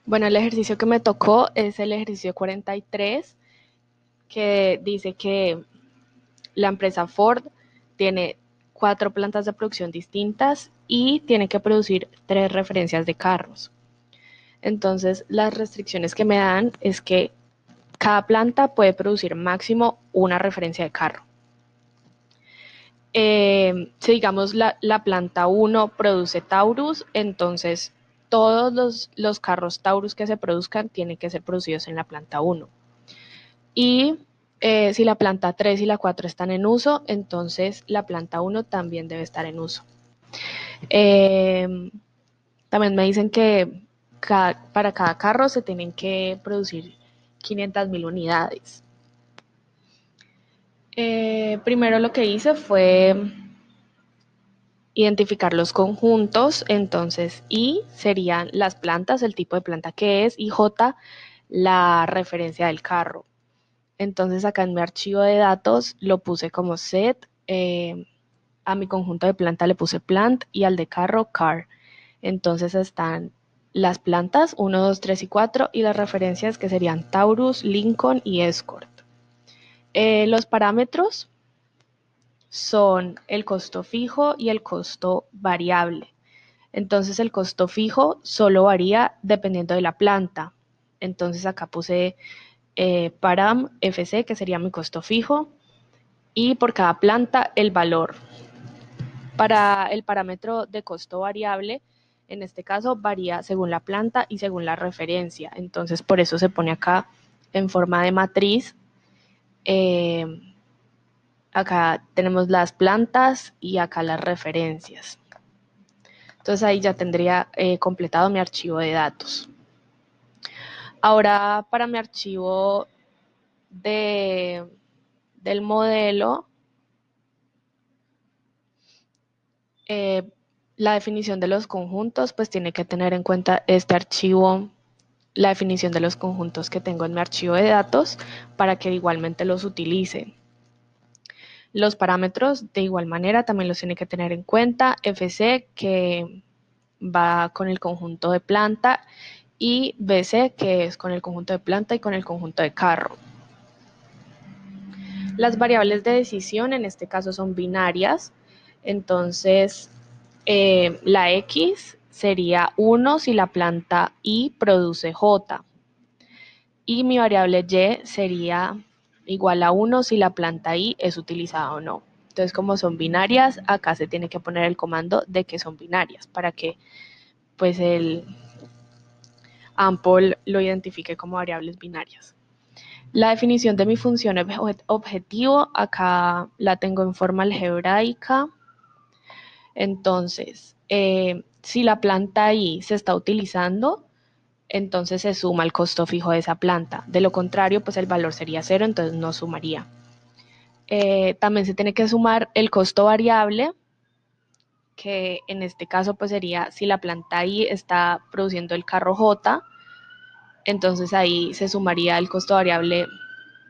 Bueno, el ejercicio que me tocó es el ejercicio 43, que dice que la empresa Ford tiene 4 plantas de producción distintas y tiene que producir 3 referencias de carros. Entonces, las restricciones que me dan es que cada planta puede producir máximo una referencia de carro. Si digamos la planta 1 produce Taurus, entonces todos los carros Taurus que se produzcan tienen que ser producidos en la planta 1. Y si la planta 3 y la 4 están en uso, entonces la planta 1 también debe estar en uso. Eh, También me dicen que para cada carro se tienen que producir 500.000 unidades. Primero lo que hice fue identificar los conjuntos, entonces I serían las plantas, el tipo de planta que es, y J la referencia del carro. Entonces acá en mi archivo de datos lo puse como set, a mi conjunto de planta le puse plant y al de carro car. Entonces están las plantas 1, 2, 3 y 4 y las referencias que serían Taurus, Lincoln y Escort. Los parámetros son el costo fijo y el costo variable. Entonces el costo fijo solo varía dependiendo de la planta. Entonces acá puse param FC, que sería mi costo fijo, y por cada planta el valor. Para el parámetro de costo variable, en este caso varía según la planta y según la referencia. Entonces por eso se pone acá en forma de matriz. Eh, Acá tenemos las plantas y acá las referencias. Entonces ahí ya tendría completado mi archivo de datos. Ahora para mi archivo de, del modelo, eh, la definición de los conjuntos, pues tiene que tener en cuenta este archivo, la definición de los conjuntos que tengo en mi archivo de datos para que igualmente los utilice. Los parámetros de igual manera también los tiene que tener en cuenta. FC, que va con el conjunto de planta, y BC, que es con el conjunto de planta y con el conjunto de carro. Las variables de decisión en este caso son binarias, entonces la X sería 1 si la planta Y produce J, y mi variable Y sería igual a 1 si la planta Y es utilizada o no. Entonces, como son binarias, acá se tiene que poner el comando de que son binarias para que pues el AMPOL lo identifique como variables binarias. La definición de mi función objetivo, acá la tengo en forma algebraica. Entonces, si la planta I se está utilizando, entonces se suma el costo fijo de esa planta. De lo contrario, pues el valor sería 0, entonces no sumaría. También se tiene que sumar el costo variable, que en este caso pues sería si la planta I está produciendo el carro J, entonces ahí se sumaría el costo variable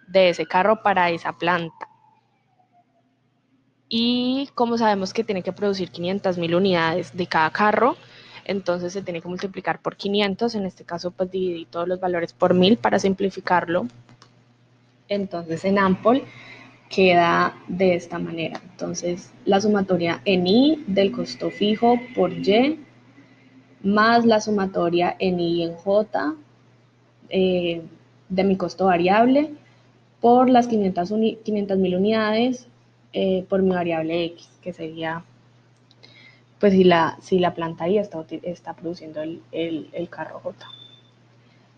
de ese carro para esa planta. Y como sabemos que tiene que producir 500.000 unidades de cada carro, entonces se tiene que multiplicar por 500. En este caso pues dividí todos los valores por 1000 para simplificarlo. Entonces en AMPOL queda de esta manera. Entonces la sumatoria en I del costo fijo por Y más la sumatoria en I y en J de mi costo variable por las 500.000 unidades por mi variable X, que sería, pues si la planta I está produciendo el carro J.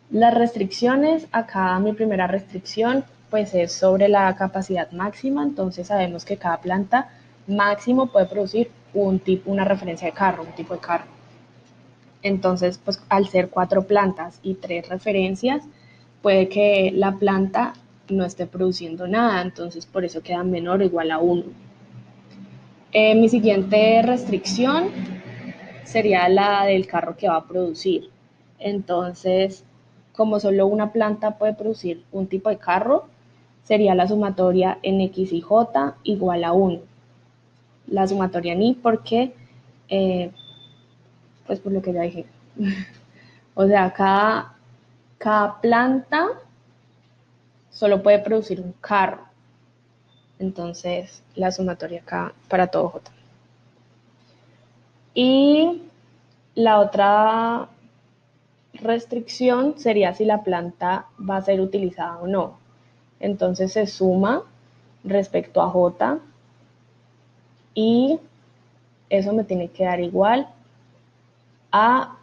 Las restricciones, acá mi primera restricción pues es sobre la capacidad máxima, entonces sabemos que cada planta máximo puede producir una referencia de carro, un tipo de carro. Entonces, pues al ser 4 plantas y 3 referencias, puede que la planta no esté produciendo nada, entonces por eso queda menor o igual a 1. Mi siguiente restricción sería la del carro que va a producir. Entonces, como solo una planta puede producir un tipo de carro, sería la sumatoria en X y J igual a 1. La sumatoria en Y porque, pues por lo que ya dije, O sea, cada planta solo puede producir un carro. Entonces, la sumatoria acá para todo J. Y la otra restricción sería si la planta va a ser utilizada o no. Entonces se suma respecto a J y eso me tiene que dar igual a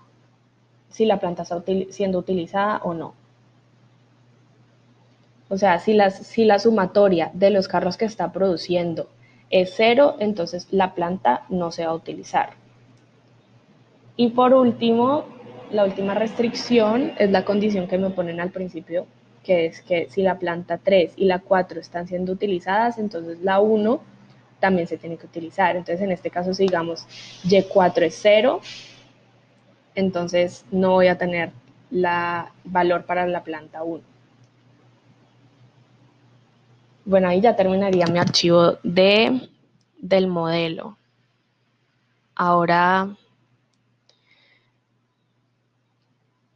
si la planta está siendo utilizada o no. O sea, si la sumatoria de los carros que está produciendo es cero, entonces la planta no se va a utilizar. Y por último, la última restricción es la condición que me ponen al principio, que es que si la planta 3 y la 4 están siendo utilizadas, entonces la 1 también se tiene que utilizar. Entonces, en este caso, si digamos Y4 es 0, entonces no voy a tener la valor para la planta 1. Bueno, ahí ya terminaría mi archivo del modelo. Ahora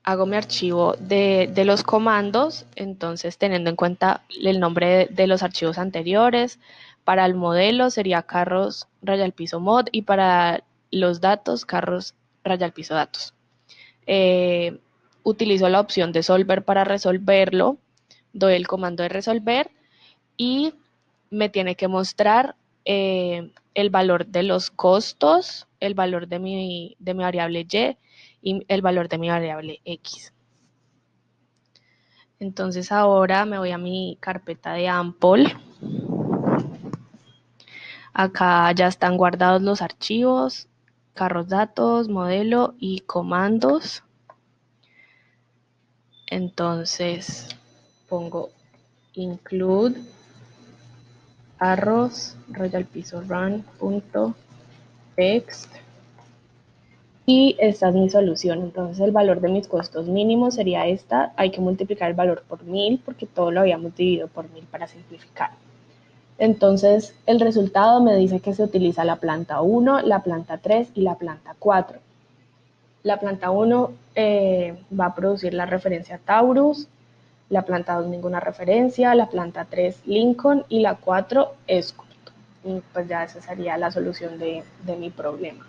hago mi archivo de los comandos, entonces teniendo en cuenta el nombre de los archivos anteriores, para el modelo sería carros raya al piso mod y para los datos carros raya al piso datos. Eh, Utilizo la opción de solver para resolverlo, doy el comando de resolver y me tiene que mostrar el valor de los costos, el valor de mi variable y el valor de mi variable X. Entonces ahora me voy a mi carpeta de Ample. Acá ya están guardados los archivos, carros datos, modelo y comandos. Entonces pongo include arrows royal piso run.text y esta es mi solución. Entonces el valor de mis costos mínimos sería esta. Hay que multiplicar el valor por 1000 porque todo lo habíamos dividido por 1000 para simplificar. Entonces el resultado me dice que se utiliza la planta 1, la planta 3 y la planta 4. La planta 1 va a producir la referencia Taurus, la planta 2 ninguna referencia, la planta 3 Lincoln y la 4 Escort. Y pues ya esa sería la solución de mi problema.